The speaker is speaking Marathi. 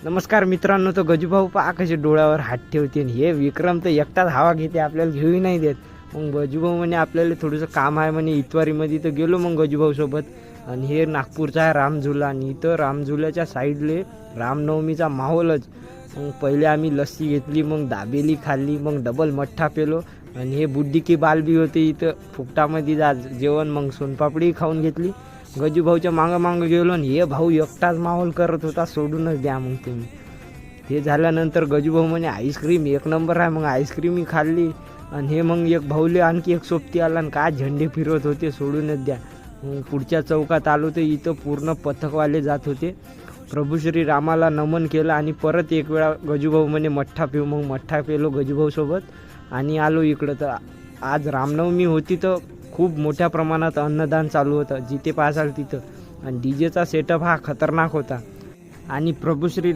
नमस्कार मित्रांनो, तो गजूभाऊ पहा कसे डोळ्यावर हात ठेवते आणि हे विक्रम तर एकटाच हवा घेते, आपल्याला घेऊही नाही देत. मग गजूभाऊ म्हणे आपल्याला थोडंसं काम आहे म्हणे इतवारीमध्ये, तर गेलो मग गजूभाऊ सोबत. आणि हे नागपूरचा आहे रामझुला, आणि इथं रामझुल्याच्या साईडले रामनवमीचा माहोलच. मग पहिले आम्ही लस्सी घेतली, मग दाबेली खाल्ली, मग डबल मठ्ठा पेलो. आणि हे बुड्डी की बाल बी होते इथं फुकटामध्ये जेवण. मग सोनपापडी खाऊन घेतली. गजूभाऊच्या मागं गेलो आणि हे भाऊ एकटाच माहोल करत होता, सोडूनच द्या मग तुम्ही. हे झाल्यानंतर गजूभाऊ म्हणे आईस्क्रीम एक नंबर आहे. मग आईस्क्रीमही खाल्ली. आणि हे मग एक भाऊले आणखी एक सोबती आला आणि काय झेंडे फिरवत होते, सोडूनच द्या. मग पुढच्या चौकात आलो तर इथं पूर्ण पथकवाले जात होते. प्रभू श्री रामाला नमन केलं आणि परत एक वेळा गजूभाऊ म्हणे मठ्ठा पिऊ. मग मठ्ठा पेलो गजूभाऊ सोबत आणि आलो इकडं. तर आज रामनवमी होती तर खूप मोठ्या प्रमाणात अन्नदान चालू होतं, जिथे पाहाल तिथं. आणि डीजेचा सेटअप हा खतरनाक होता. आणि प्रभू श्री